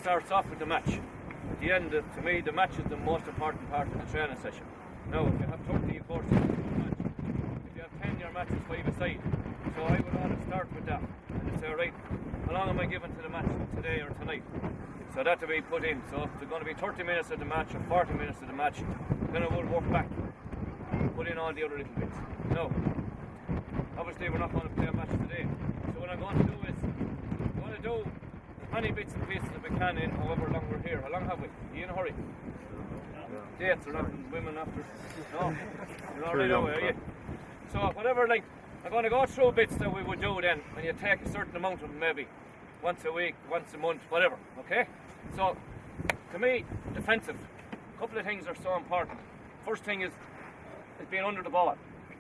starts off with the match. At the end, to me, the match is the most important part of the training session. Now, if you have 30, of course, match. If you have 10, your match is 5 aside. So I would always start with that. And say, right, how long am I giving to the match today or tonight? So that to be put in. So if it's going to be 30 minutes of the match or 40 minutes of the match, then I will work back. Put in all the other little bits. No. Obviously, we're not going to play a match today. So what I'm going to do is, I'm going to do as many bits and pieces as we can in however long we're here. How long have we? Are you in a hurry? Dates or nothing, women after? No? You're already away, are you? So whatever, like, I'm going to go through bits that we would do then, when you take a certain amount of them, maybe once a week, once a month, whatever, okay? So, to me, defensive, a couple of things are so important. First thing is being under the ball.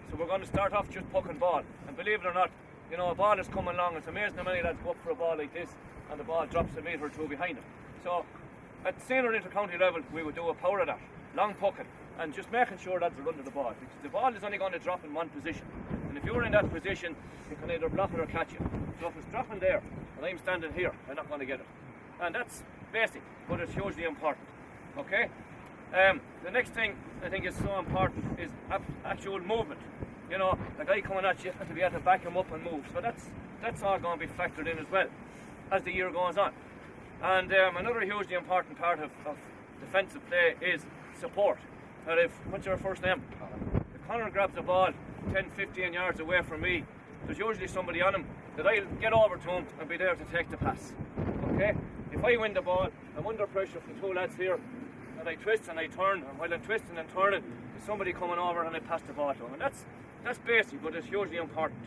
So we're going to start off just pucking ball. And believe it or not, you know, a ball is coming along. It's amazing how many lads go up for a ball like this and the ball drops a metre or two behind them. So at the senior inter-county level, we would do a power of that, long pucking, and just making sure lads are under the ball, because the ball is only going to drop in one position. And if you're in that position, you can either block it or catch it. So if it's dropping there and I'm standing here, I'm not going to get it. And that's basic, but it's hugely important. Okay? The next thing I think is so important is actual movement. You know, the guy coming at you, to be able to back him up and move. So that's all going to be factored in as well as the year goes on. And another hugely important part of defensive play is support. That if, what's your first name? If Connor grabs the ball 10, 15 yards away from me, there's usually somebody on him that I'll get over to him and be there to take the pass. Okay? If I win the ball, I'm under pressure from two lads here, and I twist and I turn, and while I'm twisting and turning, there's somebody coming over and I pass the ball to him. And that's basic, but it's hugely important.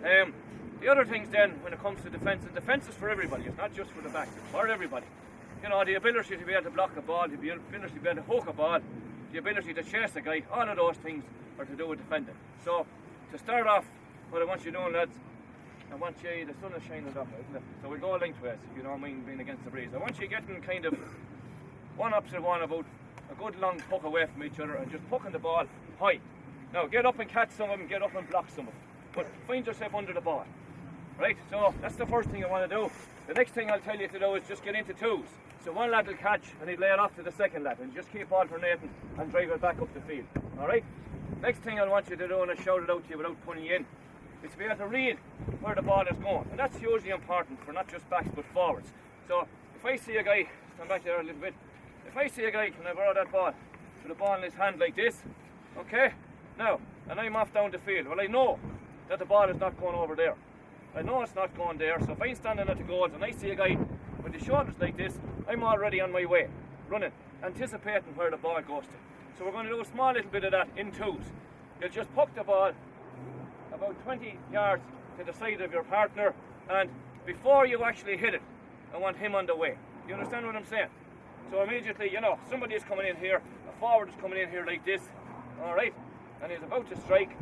The other things then, when it comes to defence, and defence is for everybody, it's not just for the back, it's for everybody. You know, the ability to be able to block a ball, the ability to be able to hook a ball, the ability to chase a guy, all of those things are to do with defending. So, to start off, what I want you doing, lads, I want you, the sun is shining up, isn't it? So we'll go lengthways, if you don't mind being against the breeze. I want you getting kind of one opposite one, about a good long puck away from each other and just pucking the ball high. Now, get up and catch some of them, get up and block some of them. But find yourself under the ball. Right, so that's the first thing I want to do. The next thing I'll tell you to do is just get into twos. So one lad will catch and he'll lay it off to the second lad and just keep alternating and drive it back up the field. Alright? Next thing I want you to do, and I shout it out to you without putting you in, is to be able to read where the ball is going. And that's hugely important for not just backs but forwards. So if I see a guy, stand back there a little bit, if I see a guy, can I borrow that ball? With a ball in his hand like this, okay? Now, and I'm off down the field. Well, I know that the ball is not going over there. I know it's not going there, so if I'm standing at the goals and I see a guy with his shoulders like this, I'm already on my way, running, anticipating where the ball goes to. So we're going to do a small little bit of that in twos. You'll just puck the ball about 20 yards to the side of your partner, and before you actually hit it, I want him on the way. You understand what I'm saying? So immediately, you know, somebody is coming in here, a forward is coming in here like this, alright, and he's about to strike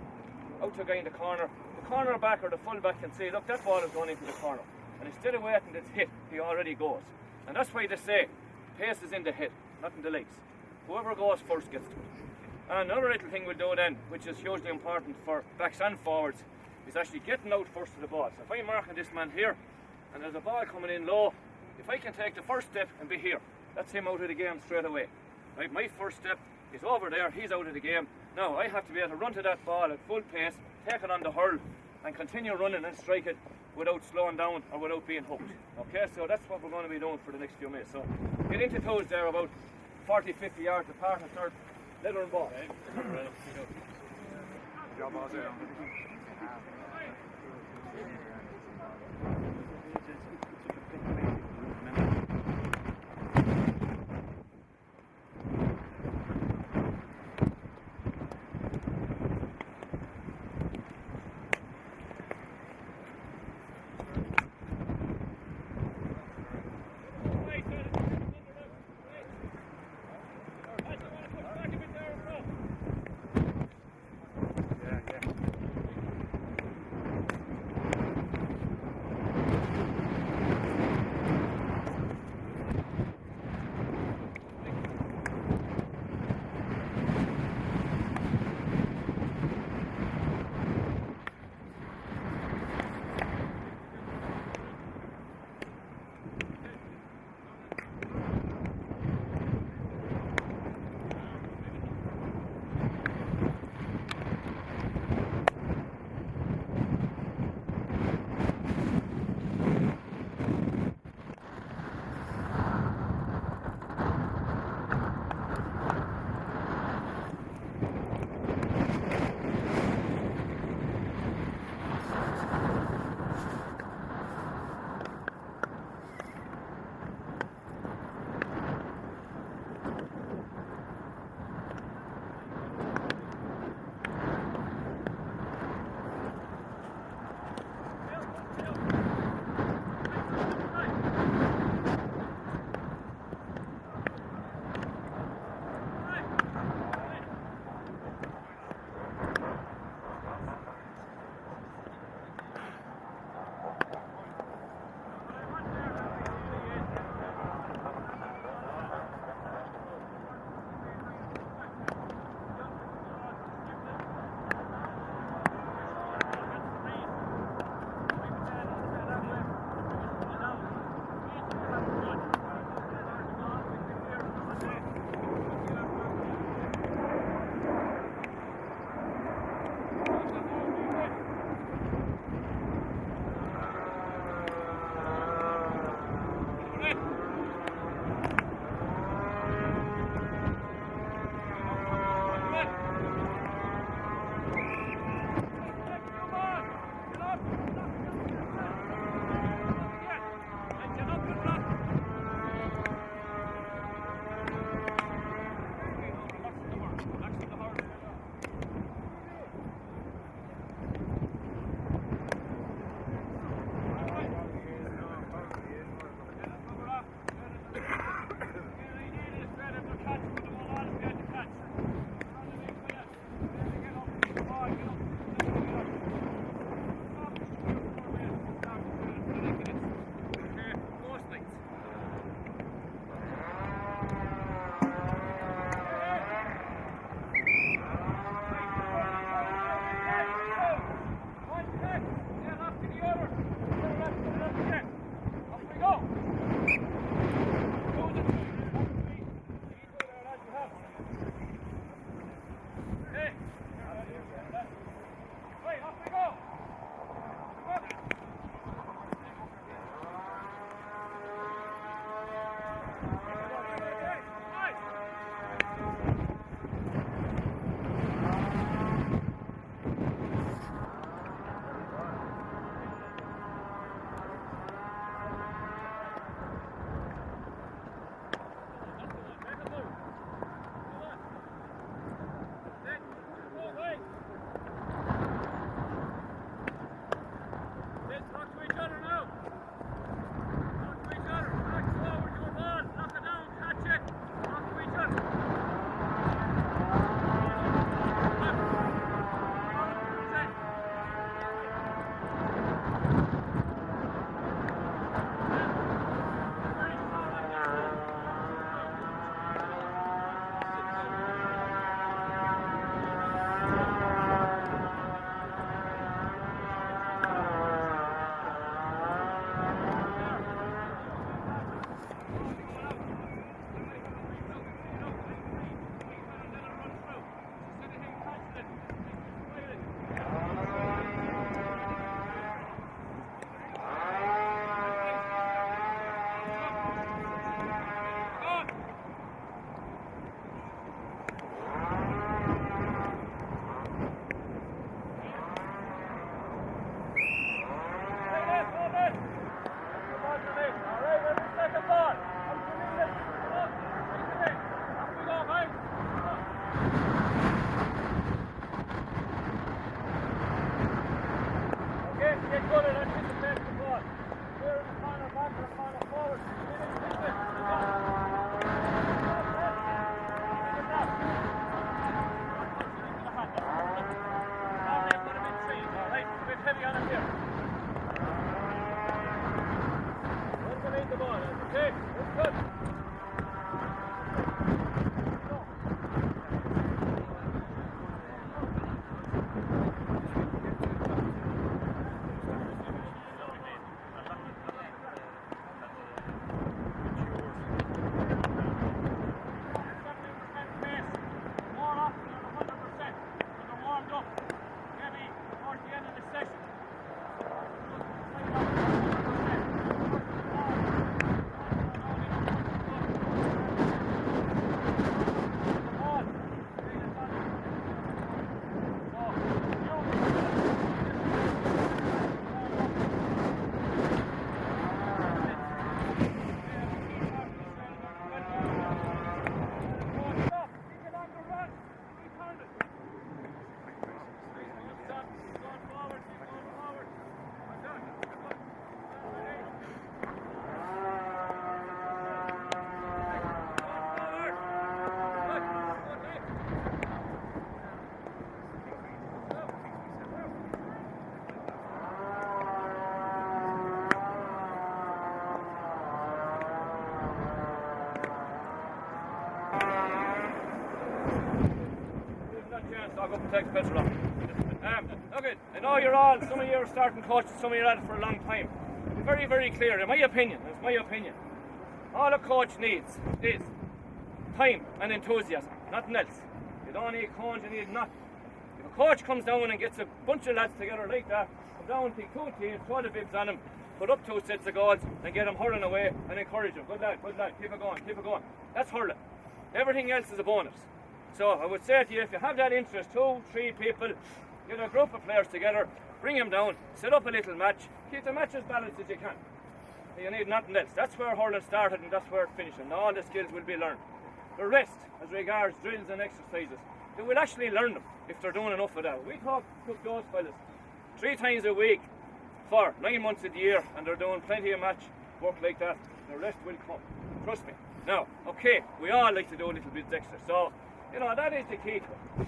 out to a guy in the corner. The corner back or the full back can say, look, that ball is going into the corner. And instead of waiting it's hit, he already goes. And that's why they say, pace is in the hit, not in the legs. Whoever goes first gets to it. And another little thing we'll do then, which is hugely important for backs and forwards, is actually getting out first to the ball. So if I'm marking this man here, and there's a ball coming in low, if I can take the first step and be here, that's him out of the game straight away. Right, my first step is over there, he's out of the game. Now I have to be able to run to that ball at full pace, take it on the hurl, and continue running and strike it without slowing down or without being hooked. Okay, so that's what we're going to be doing for the next few minutes. So get into toes there about 40, 50 yards apart and start lettering ball. stock up and take the petrol off. Okay, I know you're all, some of you are starting coaches, some of you are at it for a long time. Be very, very clear, in my opinion, it's my opinion. All a coach needs is time and enthusiasm, nothing else. You don't need cones, you need nothing. If a coach comes down and gets a bunch of lads together like that, come down, pick 2 teams, throw the bibs on them, put up 2 sets of goals and get them hurling away and encourage them. Good lad, keep it going, keep it going. That's hurling. Everything else is a bonus. So I would say to you, if you have that interest, 2, 3 people, get a group of players together, bring them down, set up a little match, keep the match as balanced as you can. You need nothing else. That's where hurling started and that's where it finished, and all the skills will be learned. The rest, as regards drills and exercises, they will actually learn them if they're doing enough of that. We took those fellas 3 times a week for 9 months of the year, and they're doing plenty of match work like that. The rest will come. Trust me. Now, okay, we all like to do a little bit extra, so you know that is the key to it.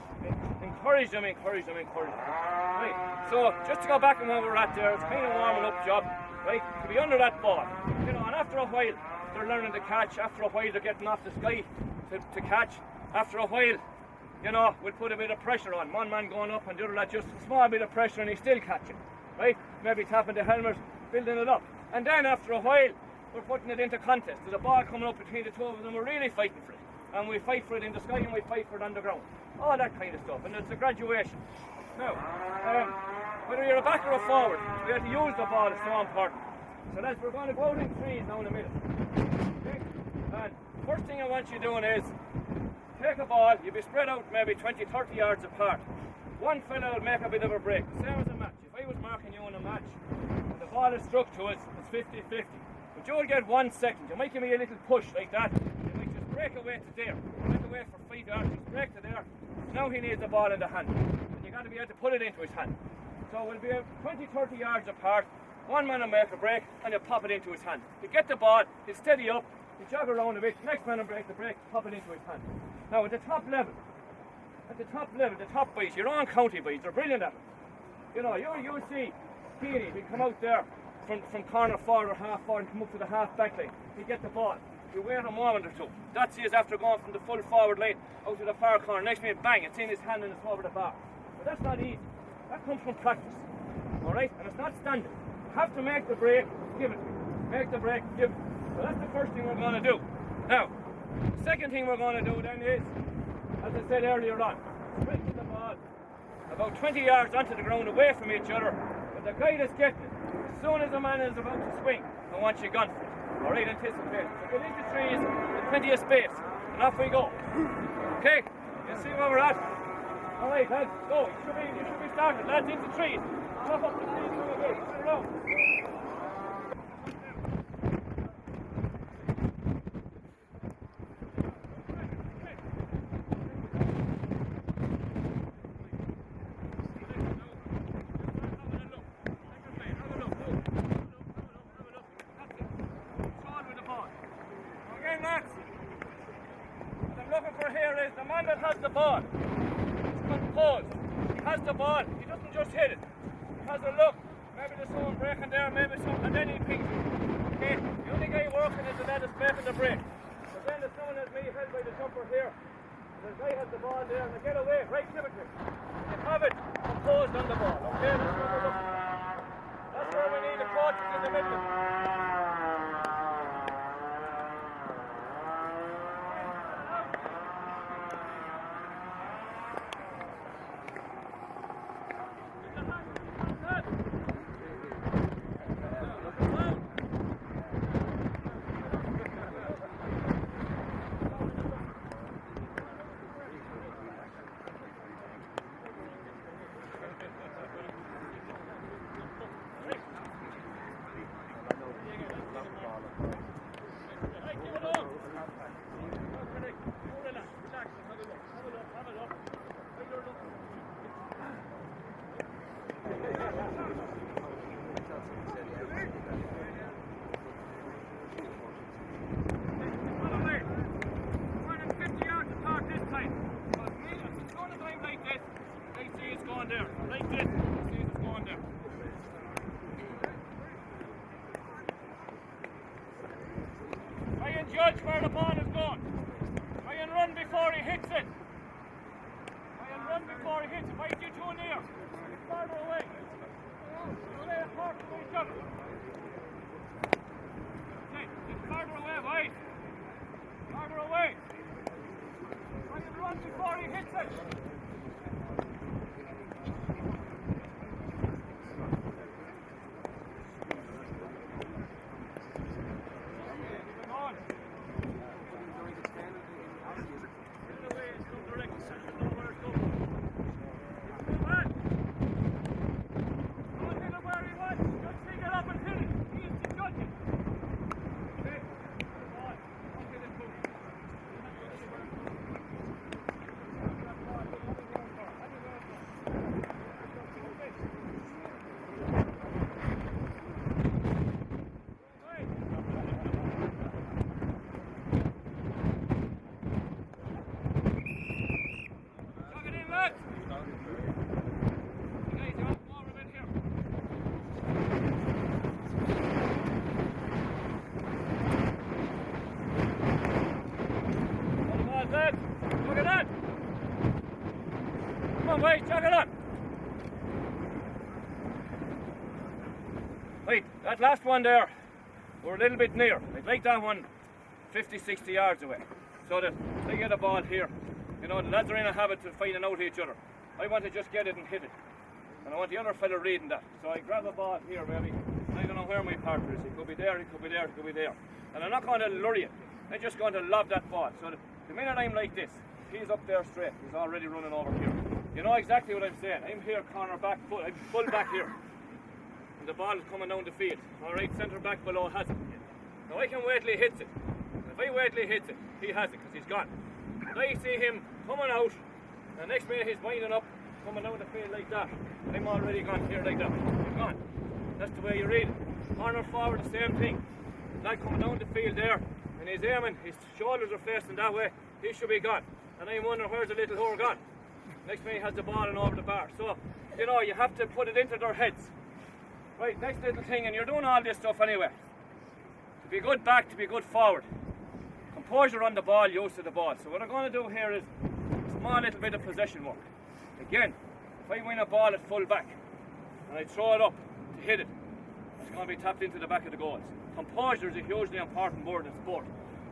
Encourage them. Right. So just to go back on where we're at there, it's kind of warming up job, right? To be under that ball, you know, and after a while they're learning to catch. After a while they're getting off the sky to catch. After a while, you know, we'll put a bit of pressure on. One man going up and the other lad just a small bit of pressure and he's still catching, right? Maybe tapping the helmet, building it up. And then after a while, we're putting it into contest. There's a ball coming up between the 2 of them, we're really fighting for it. And we fight for it in the sky and we fight for it on the ground. All that kind of stuff. And it's a graduation. Now, whether you're a back or a forward, we have to use the ball, it's so important. So lads, we're going to go out in threes now in a minute. Okay? And first thing I want you doing is take a ball, you'll be spread out maybe 20, 30 yards apart. One fella will make a bit of a break, the same as a match. If I was marking you in a match, and the ball is struck to us, it's 50-50. But you'll get 1 second, you might give me a little push like that, you might just break away to there, break away for 5 yards, just break to there. Now he needs the ball in the hand, and you got to be able to put it into his hand. So we'll be 20, 30 yards apart, one man will make a break, and you'll pop it into his hand. You get the ball, he'll steady up, he'll jog around a bit, next man will break the break, pop it into his hand. Now at the top level, the top boys, your own county boys, they're brilliant at it. You know, you'll see Keely, he'll come out there from corner forward or half forward and come up to the half back line. He'll get the ball. He'll wait a moment or 2. That's his after going from the full forward line out to the far corner. Next minute, bang, it's in his hand and it's over the bar. But that's not easy. That comes from practice. Alright? And it's not standard. You have to make the break, give it to me. Make the break, give it. So that's the first thing we're going to do. Now, the second thing we're going to do then is, as I said earlier on, sprinkle the ball about 20 yards onto the ground away from each other. But the guy that's getting it, as soon as the man is about to swing, I want you gone for it. Alright, anticipate. So get into trees, there's plenty of space, and off we go. Okay, you see where we're at? Alright, lads, go. You should be started. Lads, into trees. Pop up the trees for a bit. Turn around. The man that has the ball, he's composed, he has the ball, he doesn't just hit it, he has a look, maybe there's someone breaking there, maybe some, and then he pings it. Okay, the only guy working is the lad that's making the break. But then there's someone that's maybe held by the jumper here, and the guy has the ball there, and they get away, right typically. You have it composed on the ball, okay, that's what we're looking for. That's where we need the coaches in the middle. Judge where the ball is going. Try and run before he hits it. Try and run run before he hits it. Why are you too near? Farther away. Stay apart from each other. Okay, get farther away, wait. Farther away. Try and run before he hits it. Wait, chuck it on. Wait, that last one there, we're a little bit near. I'd like that one 50, 60 yards away. So that they get a ball here. You know, the lads are in a habit of finding out each other. I want to just get it and hit it. And I want the other fella reading that. So I grab a ball here, maybe. I don't know where my partner is. He could be there, he could be there, he could be there. And I'm not going to lure you. I'm just going to lob that ball. So the minute I'm like this, he's up there straight. He's already running over here. You know exactly what I'm saying. I'm here, corner back, I'm full back here. And the ball is coming down the field. Alright, centre back below has it. Now I can wait till he hits it. If I wait till he hits it, he has it because he's gone. And I see him coming out, and the next minute he's winding up, coming down the field like that. I'm already gone here like that. He's gone. That's the way you read it. Corner forward, the same thing. Lad coming down the field there, and he's aiming, his shoulders are facing that way, he should be gone. And I'm wondering where's the little whore gone. Next minute he has the ball and over the bar. So, you know, you have to put it into their heads. Right, next little thing, and you're doing all this stuff anyway. To be good back, to be good forward. Composure on the ball, use of the ball. So what I'm going to do here is a small little bit of possession work. Again, if I win a ball at full back, and I throw it up to hit it, it's going to be tapped into the back of the goals. Composure is a hugely important word in sport.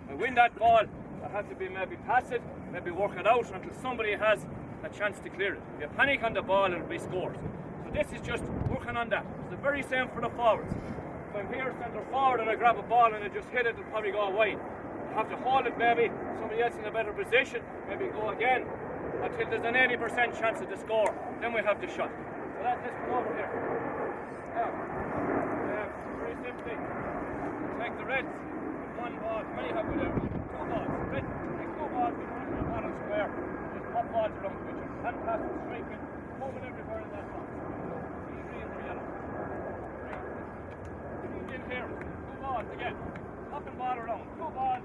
If I win that ball, I have to be maybe pass it, maybe work it out until somebody has a chance to clear it. If you panic on the ball, it'll be scored. So this is just working on that. It's the very same for the forwards. If I'm here centre forward and I grab a ball and I just hit it, it'll probably go wide. I have to hold it maybe, somebody else in a better position, maybe go again, until there's an 80% chance of the score. Then we have the shot. So let's come over here. Now, very simply, take the reds, one ball, how many have we there? Two balls. Red, take two balls, we run in the bottom square. Pop balls around the pitcher. Hand passes, striking, moving everywhere in that box. These greens are yellow. Green. Green in here. Two balls again. Up and ball around. Two balls.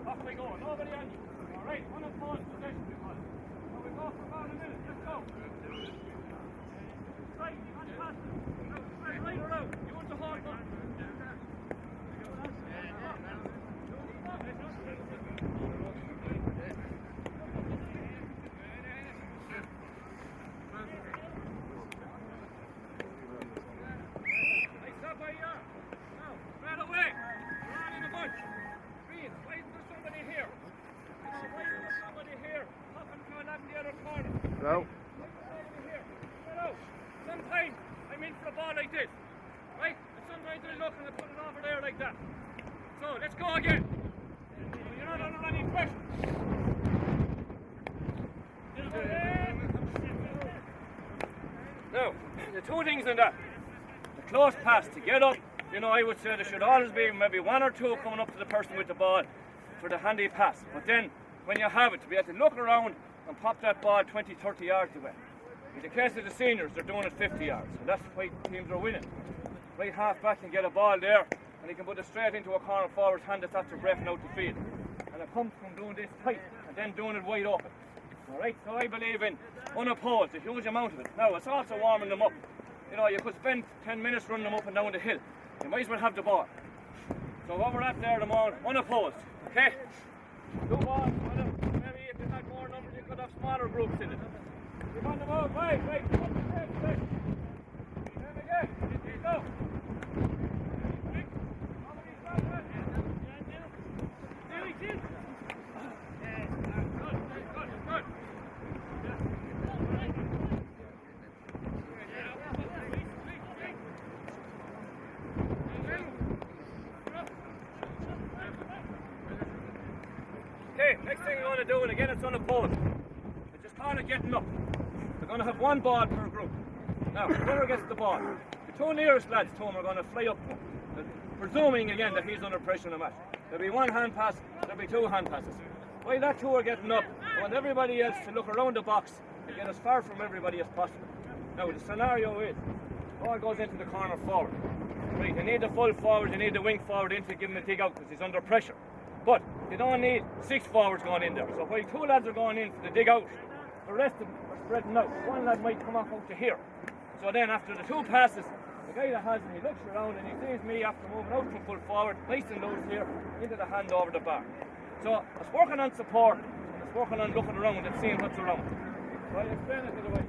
Off we go. Nobody on you. Alright, one of balls possession we call it. So we go for about a minute. Let's go. Strike, hand passes. Right around. You want to hold on. Hello? Sometimes I'm in for a ball like this, right? And sometimes I look and I put it over there like that. So let's go again. You're not under any pressure. Now, the two things in that. The close pass to get up, you know, I would say there should always be maybe one or two coming up to the person with the ball for the handy pass. But then, when you have it, to be able to look around and pop that ball 20, 30 yards away. In the case of the seniors, they're doing it 50 yards, and that's why teams are winning. Right half back can get a ball there, and he can put it straight into a corner forward's hand that's after breaking out the field. And it comes from doing this tight, and then doing it wide open. Alright, so I believe in unopposed, a huge amount of it. Now, it's also warming them up. You know, you could spend 10 minutes running them up and down the hill. You might as well have the ball. So what we're at there at the moment, unopposed, okay? Two balls, maybe if you had more numbers, you could have smaller groups in it. You're on the move, right. There we go. Go. Okay, next thing you're going to do, and again it's on a pole, is just call it getting up. They're going to have one ball per group. Now, whoever gets the ball, the two nearest lads to him are going to fly up to him, presuming again that he's under pressure in the match. There'll be one hand pass, there'll be two hand passes. While that two are getting up, I want everybody else to look around the box and get as far from everybody as possible. Now, the scenario is, ball goes into the corner forward. Right, you need the full forward, you need the wing forward in to give him a dig out because he's under pressure. But you don't need 6 forwards going in there. So while 2 lads are going in for the dig out, the rest of them are spreading out. One lad might come off out to here. So then after the 2 passes, the guy that has him, he looks around and he sees me after moving out from full forward, nice and loose here, into the hand over the bar. So it's working on support, and it's working on looking around and seeing what's around. So I'll explain it to the way.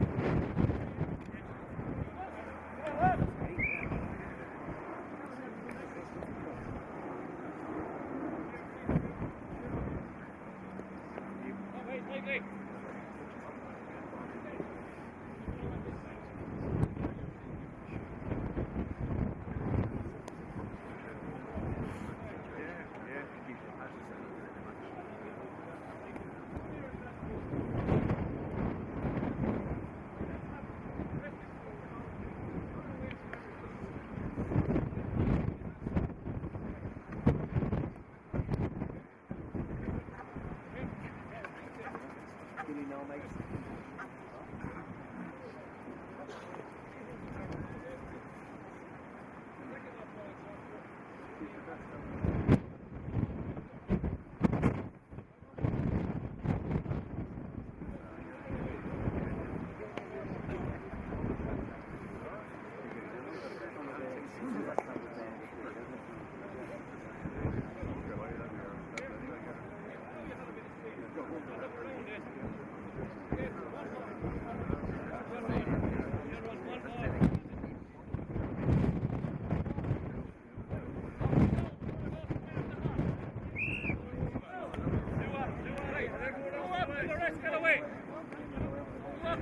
Stop.